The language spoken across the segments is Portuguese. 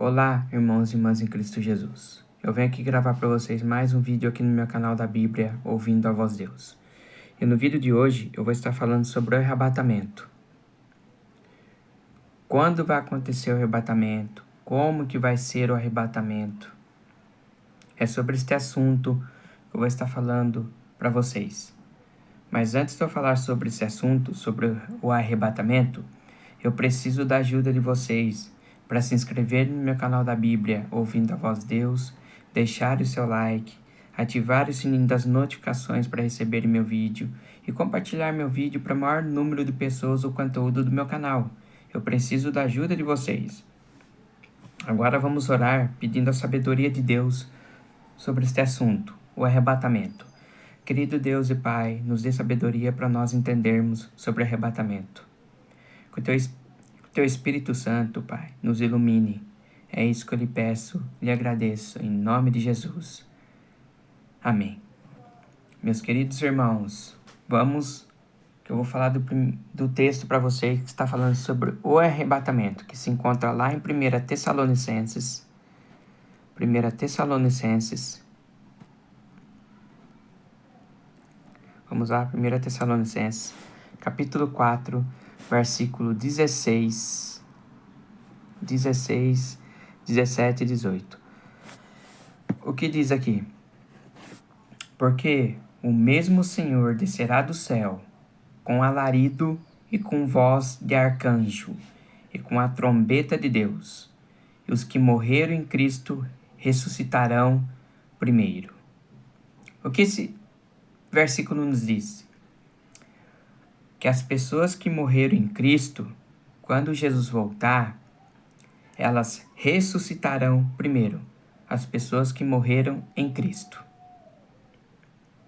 Olá, irmãos e irmãs em Cristo Jesus. Eu venho aqui gravar para vocês mais um vídeo aqui no meu canal da Bíblia, Ouvindo a Voz de Deus. E no vídeo de hoje eu vou estar falando sobre o arrebatamento. Quando vai acontecer o arrebatamento? Como que vai ser o arrebatamento? É sobre este assunto que eu vou estar falando para vocês. Mas antes de eu falar sobre esse assunto, sobre o arrebatamento, eu preciso da ajuda de vocês para se inscrever no meu canal da Bíblia, Ouvindo a Voz de Deus, deixar o seu like, ativar o sininho das notificações para receber meu vídeo e compartilhar meu vídeo para o maior número de pessoas o conteúdo do meu canal. Eu preciso da ajuda de vocês. Agora vamos orar pedindo a sabedoria de Deus sobre este assunto, o arrebatamento. Querido Deus e Pai, nos dê sabedoria para nós entendermos sobre arrebatamento. Que o Teu Espírito Santo, Pai, nos ilumine. É isso que eu lhe peço, lhe agradeço, em nome de Jesus. Amém. Meus queridos irmãos, que eu vou falar do texto para vocês que está falando sobre o arrebatamento, que se encontra lá em 1 Tessalonicenses. 1 Tessalonicenses. Vamos lá, 1 Tessalonicenses, capítulo 4, versículo 16, 17 e 18. O que diz aqui? Porque o mesmo Senhor descerá do céu, com alarido e com voz de arcanjo, e com a trombeta de Deus, e os que morreram em Cristo ressuscitarão primeiro. O que esse versículo nos diz? Que as pessoas que morreram em Cristo, quando Jesus voltar, elas ressuscitarão primeiro. As pessoas que morreram em Cristo.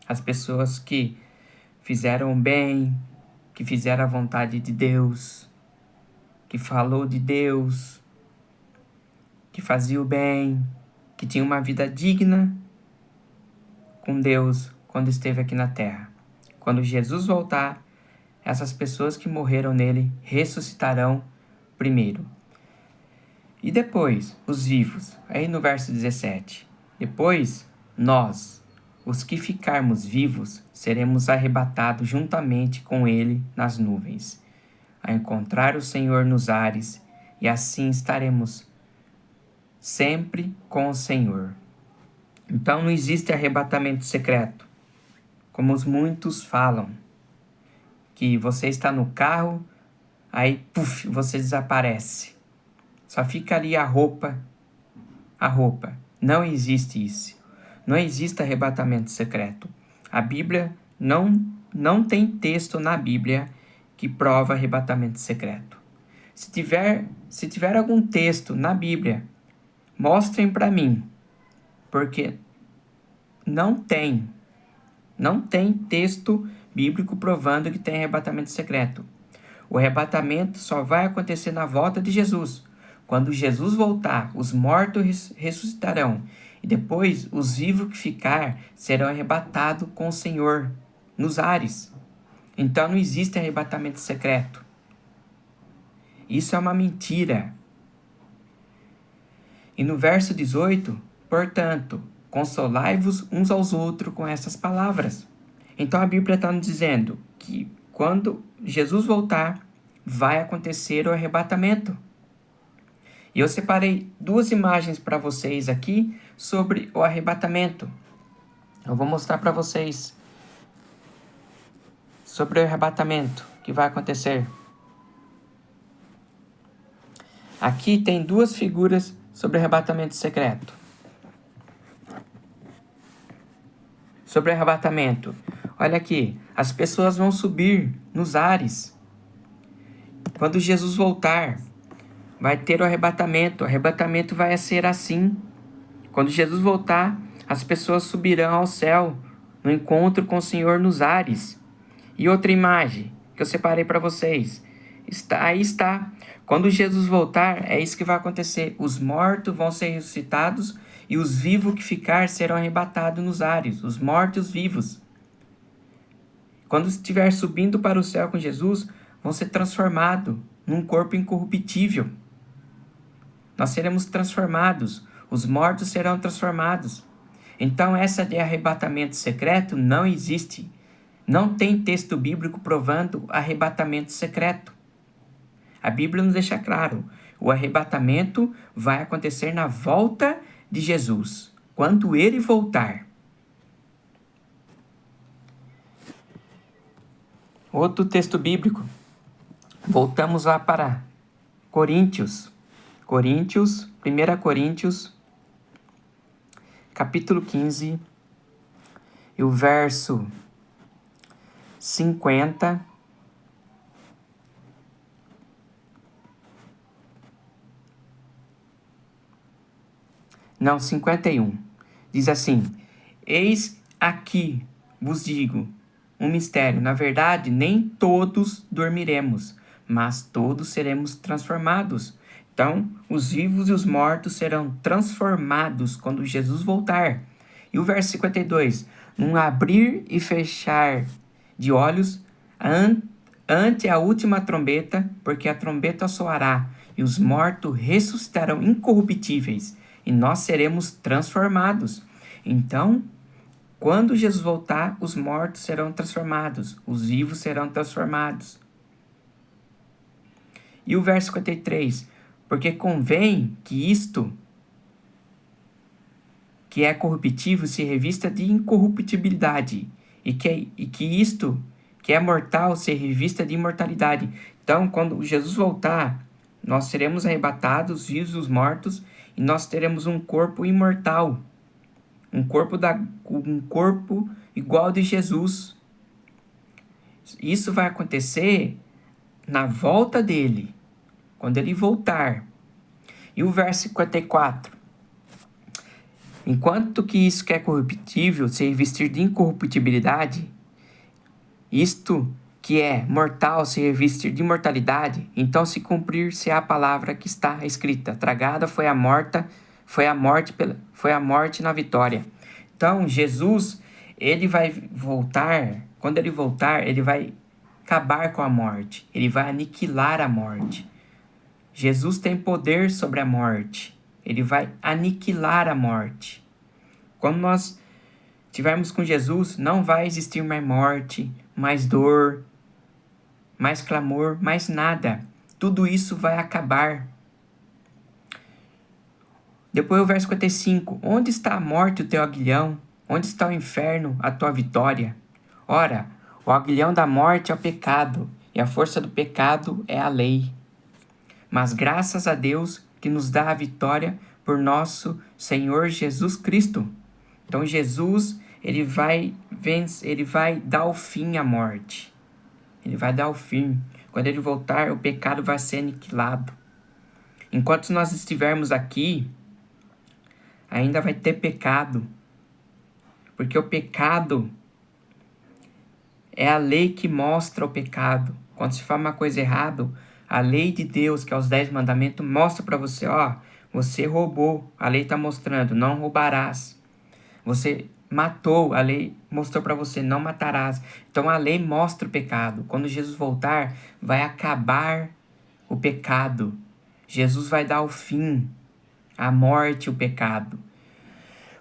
As pessoas que fizeram o bem, que fizeram a vontade de Deus, que falou de Deus, que fazia o bem, que tinha uma vida digna com Deus quando esteve aqui na terra. Quando Jesus voltar, essas pessoas que morreram nele ressuscitarão primeiro. E depois, os vivos. Aí no verso 17. Depois, nós, os que ficarmos vivos, seremos arrebatados juntamente com ele nas nuvens, a encontrar o Senhor nos ares, e assim estaremos sempre com o Senhor. Então não existe arrebatamento secreto, como os muitos falam, que você está no carro, aí puf, você desaparece. Só fica ali a roupa. Não existe isso. Não existe arrebatamento secreto. A Bíblia não tem texto na Bíblia que prova arrebatamento secreto. Se tiver algum texto na Bíblia, mostrem para mim, porque não tem texto bíblico provando que tem arrebatamento secreto. O arrebatamento só vai acontecer na volta de Jesus. Quando Jesus voltar, os mortos ressuscitarão, e depois os vivos que ficar serão arrebatados com o Senhor nos ares. Então não existe arrebatamento secreto. Isso é uma mentira. E no verso 18, portanto, consolai-vos uns aos outros com essas palavras. Então a Bíblia está nos dizendo que quando Jesus voltar, vai acontecer o arrebatamento. E eu separei duas imagens para vocês aqui sobre o arrebatamento. Eu vou mostrar para vocês sobre o arrebatamento que vai acontecer. Aqui tem duas figuras sobre o arrebatamento secreto. Sobre o arrebatamento. Olha aqui, as pessoas vão subir nos ares. Quando Jesus voltar, vai ter o arrebatamento. O arrebatamento vai ser assim. Quando Jesus voltar, as pessoas subirão ao céu, no encontro com o Senhor nos ares. E outra imagem que eu separei para vocês. Aí está. Quando Jesus voltar, é isso que vai acontecer. Os mortos vão ser ressuscitados e os vivos que ficar serão arrebatados nos ares. Os mortos vivos. Quando estiver subindo para o céu com Jesus, vão ser transformados num corpo incorruptível. nós seremos transformados, os mortos serão transformados. Então, essa de arrebatamento secreto não existe. Não tem texto bíblico provando arrebatamento secreto. A Bíblia nos deixa claro, o arrebatamento vai acontecer na volta de Jesus, quando ele voltar. Outro texto bíblico, voltamos lá para Coríntios, 1 Coríntios, capítulo 15, e o verso 50. Não, 51. Diz assim: Eis aqui vos digo um mistério. Na verdade, nem todos dormiremos, mas todos seremos transformados. Então, os vivos e os mortos serão transformados quando Jesus voltar. E o verso 52. Num abrir e fechar de olhos, ante a última trombeta, porque a trombeta soará, e os mortos ressuscitarão incorruptíveis, e nós seremos transformados. Então, quando Jesus voltar, os mortos serão transformados, os vivos serão transformados. E o verso 53, porque convém que isto, que é corruptível, se revista de incorruptibilidade, e que isto, que é mortal, se revista de imortalidade. Então, quando Jesus voltar, nós seremos arrebatados, vivos os mortos, e nós teremos um corpo imortal, um corpo igual de Jesus. Isso vai acontecer na volta dele, quando ele voltar. E o verso 54. Enquanto que isso que é corruptível se revestir de incorruptibilidade, isto que é mortal se revestir de imortalidade, então se cumprir-se a palavra que está escrita: tragada foi a morte na vitória. Então, Jesus, ele vai voltar, quando ele voltar, ele vai acabar com a morte, ele vai aniquilar a morte. Jesus tem poder sobre a morte, ele vai aniquilar a morte. Quando nós estivermos com Jesus, não vai existir mais morte, mais dor, mais clamor, mais nada. Tudo isso vai acabar. Depois o verso 55. Onde está a morte, o teu aguilhão? Onde está o inferno, a tua vitória? Ora, o aguilhão da morte é o pecado, e a força do pecado é a lei. Mas graças a Deus que nos dá a vitória por nosso Senhor Jesus Cristo. Então Jesus, ele vai dar o fim à morte. Ele vai dar o fim. Quando ele voltar, o pecado vai ser aniquilado. Enquanto nós estivermos aqui, ainda vai ter pecado. Porque o pecado é a lei que mostra o pecado. Quando se faz uma coisa errada, a lei de Deus, que é os 10 mandamentos, mostra para você, ó, você roubou, a lei está mostrando, não roubarás. Você matou, a lei mostrou para você, não matarás. Então a lei mostra o pecado. Quando Jesus voltar, vai acabar o pecado. Jesus vai dar o fim à morte, o pecado.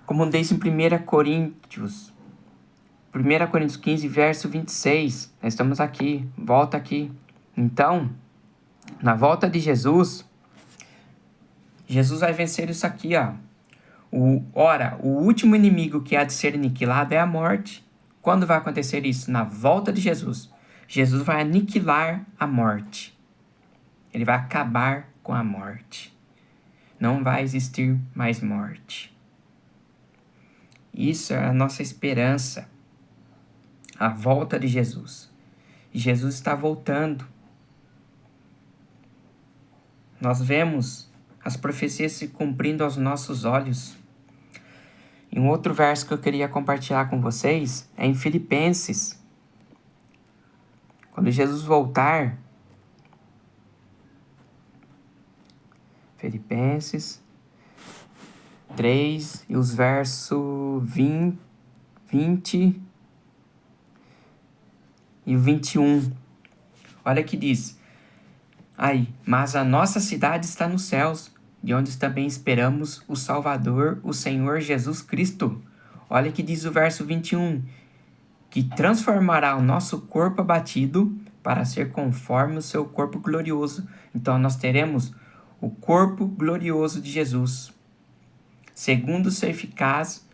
Como diz em 1 Coríntios 15, verso 26. Nós estamos aqui, volta aqui. Então, na volta de Jesus, Jesus vai vencer isso aqui, ó. O último inimigo que há de ser aniquilado é a morte. Quando vai acontecer isso? Na volta de Jesus. Jesus vai aniquilar a morte. Ele vai acabar com a morte. Não vai existir mais morte. Isso é a nossa esperança. A volta de Jesus. Jesus está voltando. Nós vemos as profecias se cumprindo aos nossos olhos. E um outro verso que eu queria compartilhar com vocês é em Filipenses. Quando Jesus voltar, Filipenses 3 e os versos 20 e o 21. Olha que diz. Aí, mas a nossa cidade está nos céus, de onde também esperamos o Salvador, o Senhor Jesus Cristo. Olha que diz o verso 21, que transformará o nosso corpo abatido para ser conforme o seu corpo glorioso. Então nós teremos o corpo glorioso de Jesus, segundo o seu eficaz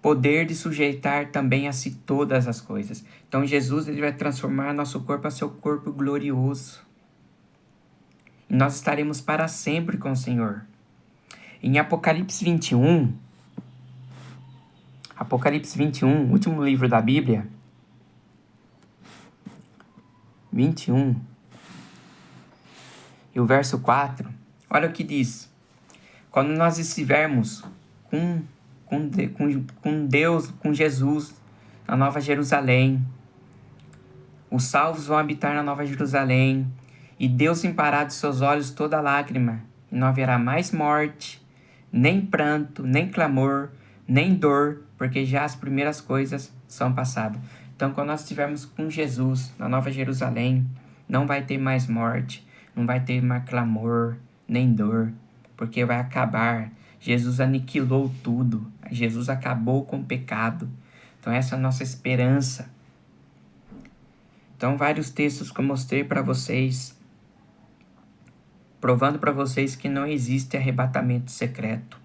poder de sujeitar também a si todas as coisas. Então Jesus ele vai transformar nosso corpo a seu corpo glorioso. E nós estaremos para sempre com o Senhor. Em Apocalipse 21, último livro da Bíblia, 21, e o verso 4, olha o que diz. Quando nós estivermos com Deus, com Jesus, na Nova Jerusalém, os salvos vão habitar na Nova Jerusalém, e Deus limpará de seus olhos toda lágrima, e não haverá mais morte, nem pranto, nem clamor, nem dor, porque já as primeiras coisas são passadas. Então, quando nós estivermos com Jesus na Nova Jerusalém, não vai ter mais morte, não vai ter mais clamor, nem dor, porque vai acabar. Jesus aniquilou tudo, Jesus acabou com o pecado. Então, essa é a nossa esperança. Então, vários textos que eu mostrei para vocês, provando para vocês que não existe arrebatamento secreto.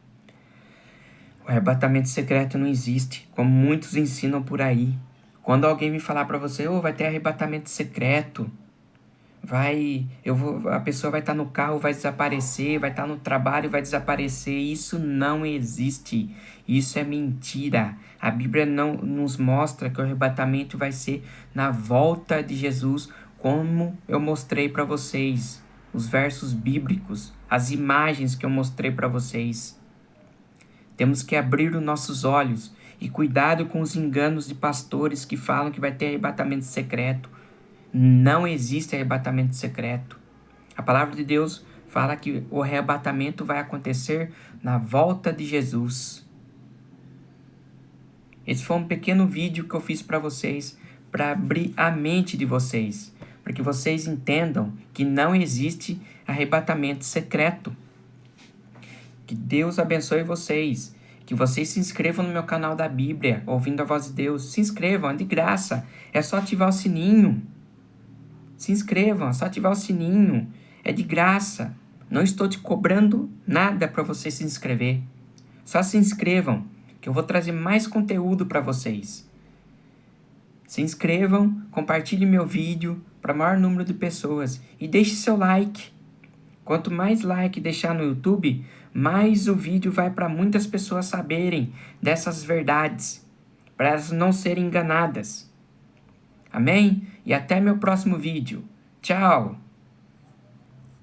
O arrebatamento secreto não existe, como muitos ensinam por aí. Quando alguém me falar para você, vai ter arrebatamento secreto, a pessoa vai estar no carro, vai desaparecer, vai estar no trabalho, vai desaparecer. Isso não existe. Isso é mentira. A Bíblia não nos mostra que o arrebatamento vai ser na volta de Jesus, como eu mostrei para vocês. Os versos bíblicos, as imagens que eu mostrei para vocês. Temos que abrir os nossos olhos e cuidado com os enganos de pastores que falam que vai ter arrebatamento secreto. Não existe arrebatamento secreto. A palavra de Deus fala que o arrebatamento vai acontecer na volta de Jesus. Esse foi um pequeno vídeo que eu fiz para vocês, para abrir a mente de vocês, para que vocês entendam que não existe arrebatamento secreto. Que Deus abençoe vocês. Que vocês se inscrevam no meu canal da Bíblia, Ouvindo a Voz de Deus. Se inscrevam, é de graça. É só ativar o sininho. Se inscrevam, é só ativar o sininho. É de graça. Não estou te cobrando nada para você se inscrever. Só se inscrevam, que eu vou trazer mais conteúdo para vocês. Se inscrevam, compartilhem meu vídeo para o maior número de pessoas. E deixe seu like. Quanto mais like deixar no YouTube, mais o vídeo vai para muitas pessoas saberem dessas verdades, para elas não serem enganadas. Amém? E até meu próximo vídeo. Tchau!